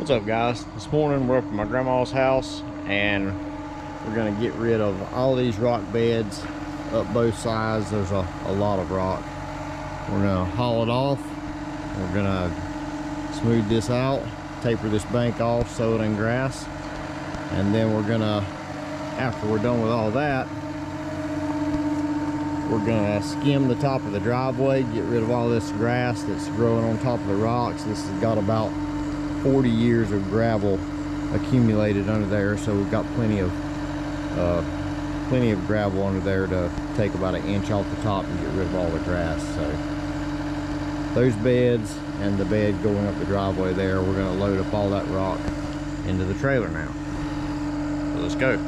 What's up, guys? This morning we're up at my grandma's house and we're gonna get rid of all these rock beds up both sides. There's a lot of rock. We're gonna haul it off. We're gonna smooth this out, taper this bank off, sow it in grass, and then we're gonna, after we're done with all that, we're gonna skim the top of the driveway, get rid of all this grass that's growing on top of the rocks. This has got about 40 years of gravel accumulated under there, so we've got plenty of gravel under there to take about 1 inch off the top and get rid of all the grass. So those beds and the bed going up the driveway there, we're going to load up all that rock into the trailer now. So let's go.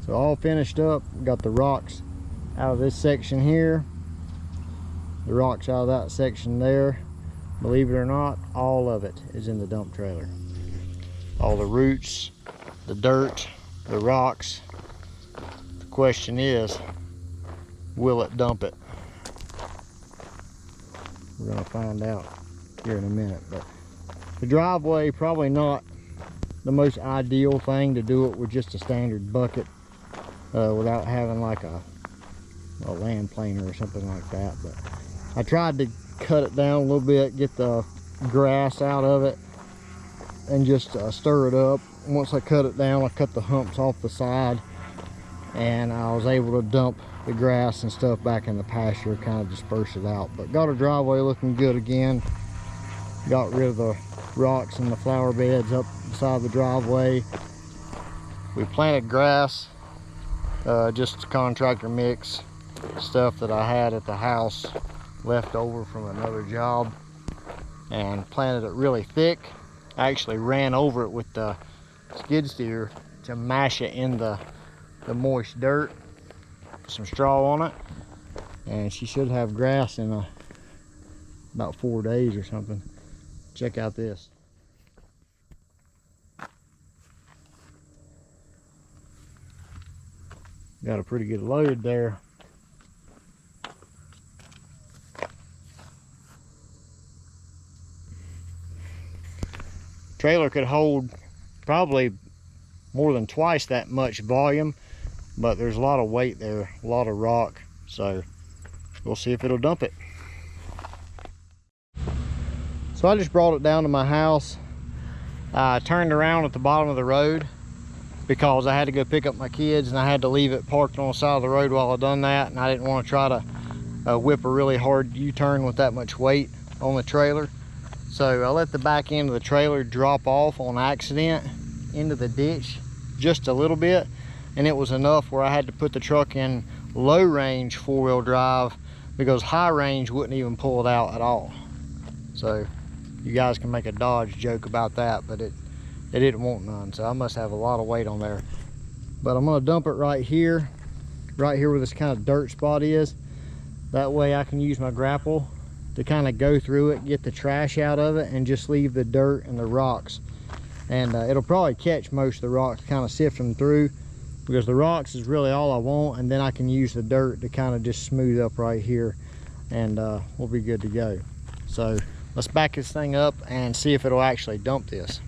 So all finished up. Got the rocks out of this section here, the rocks out of that section there. Believe it or not, all of it is in the dump trailer. All the roots, the dirt, the rocks. The question is, will it dump it? We're gonna find out here in a minute. But the driveway, probably not the most ideal thing to do it with just a standard bucket. Without having like a land planer or something like that. But I tried to cut it down a little bit, get the grass out of it, and just stir it up. Once I cut it down, I cut the humps off the side, and I was able to dump the grass and stuff back in the pasture, kind of disperse it out. But got our driveway looking good again. Got rid of the rocks and the flower beds up beside the driveway. We planted grass, just contractor mix stuff that I had at the house left over from another job, and planted it really thick. I actually ran over it with the skid steer to mash it in the moist dirt. Put some straw on it, and she should have grass in about 4 days or something. Check out this. Got a pretty good load there. Trailer could hold probably more than twice that much volume. but there's a lot of weight there, a lot of rock, so we'll see if it'll dump it. So I just brought it down to my house. I turned around at the bottom of the road because I had to go pick up my kids, and I had to leave it parked on the side of the road while I done that, and I didn't want to try to whip a really hard U-turn with that much weight on the trailer. So I let the back end of the trailer drop off on accident into the ditch just a little bit, and it was enough where I had to put the truck in low range four-wheel drive because high range wouldn't even pull it out at all. So you guys can make a Dodge joke about that, but it didn't want none, so I must have a lot of weight on there. But I'm gonna dump it right here where this kind of dirt spot is. That way I can use my grapple to kind of go through it, get the trash out of it, and just leave the dirt and the rocks. And it'll probably catch most of the rocks, kind of sift them through, because the rocks is really all I want, and then I can use the dirt to kind of just smooth up right here, and we'll be good to go. So let's back this thing up and see if it'll actually dump this.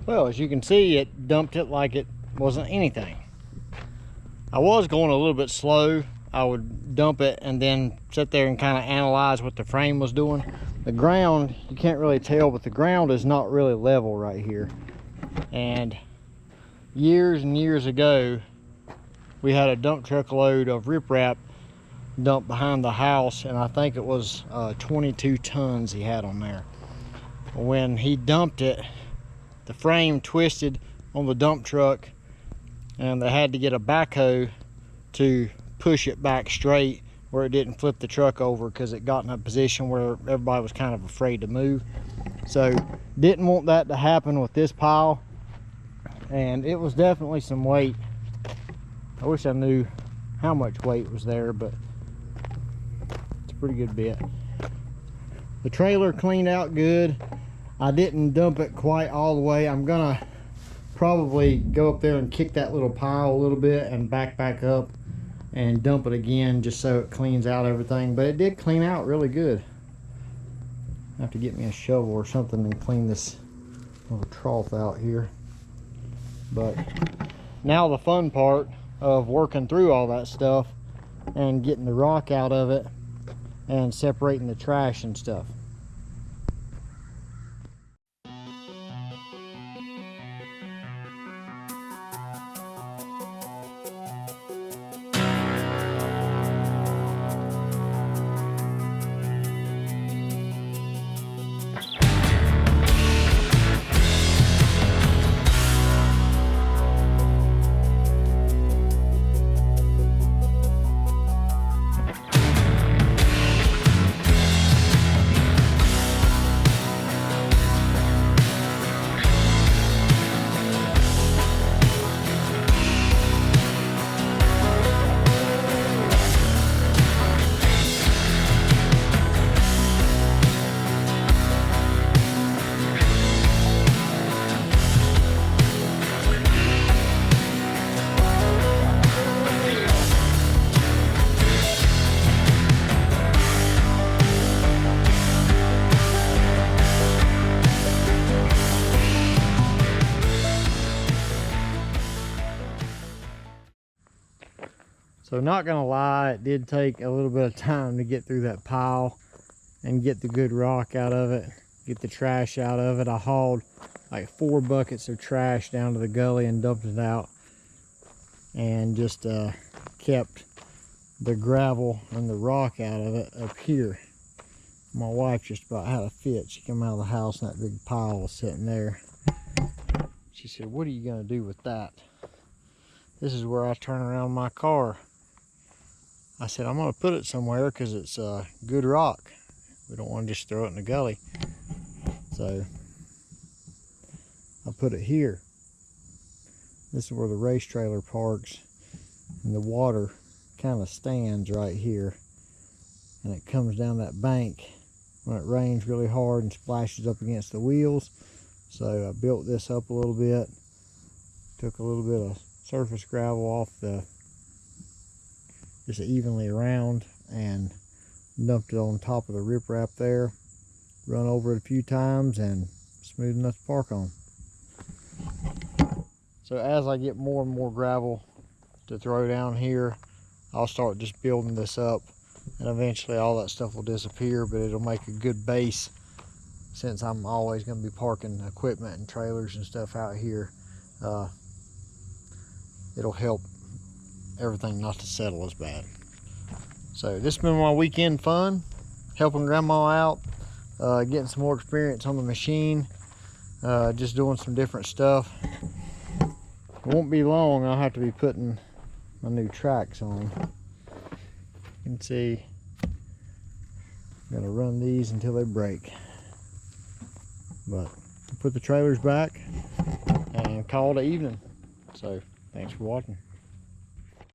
Well, as you can see, it dumped it like it wasn't anything. I was going a little bit slow. I would dump it and then sit there and kind of analyze what the frame was doing. The ground, you can't really tell, but the ground is not really level right here. And years and years ago, we had a dump truck load of riprap dumped behind the house, and I think it was 22 tons he had on there. When he dumped it, the frame twisted on the dump truck, and they had to get a backhoe to push it back straight where it didn't flip the truck over, because it got in a position where everybody was kind of afraid to move. So didn't want that to happen with this pile, and it was definitely some weight. I wish I knew how much weight was there, but it's a pretty good bit. The trailer cleaned out good. I didn't dump it quite all the way. I'm gonna probably go up there and kick that little pile a little bit and back up and dump it again, just so it cleans out everything. But it did clean out really good. I have to get me a shovel or something and clean this little trough out here. But now the fun part of working through all that stuff and getting the rock out of it and separating the trash and stuff. So not gonna lie, it did take a little bit of time to get through that pile and get the good rock out of it, get the trash out of it. I hauled like 4 buckets of trash down to the gully and dumped it out, and just kept the gravel and the rock out of it up here. My wife just about had a fit. She came out of the house and that big pile was sitting there. She said, "What are you gonna do with that?" This is where I turn around my car. I said, "I'm gonna put it somewhere because it's good rock. We don't want to just throw it in the gully." So I put it here. This is where the race trailer parks, and the water kind of stands right here, and it comes down that bank when it rains really hard and splashes up against the wheels. So I built this up a little bit, took a little bit of surface gravel off just evenly around, and dumped it on top of the riprap there, run over it a few times, and smooth enough to park on. So as I get more and more gravel to throw down here, I'll start just building this up, and eventually all that stuff will disappear, but it'll make a good base. Since I'm always going to be parking equipment and trailers and stuff out here, it'll help everything not to settle as bad. So this has been my weekend fun, helping grandma out, getting some more experience on the machine, just doing some different stuff. It won't be long, I'll have to be putting my new tracks on. You can see I'm gonna run these until they break. But put the trailers back and call it evening. So thanks for watching.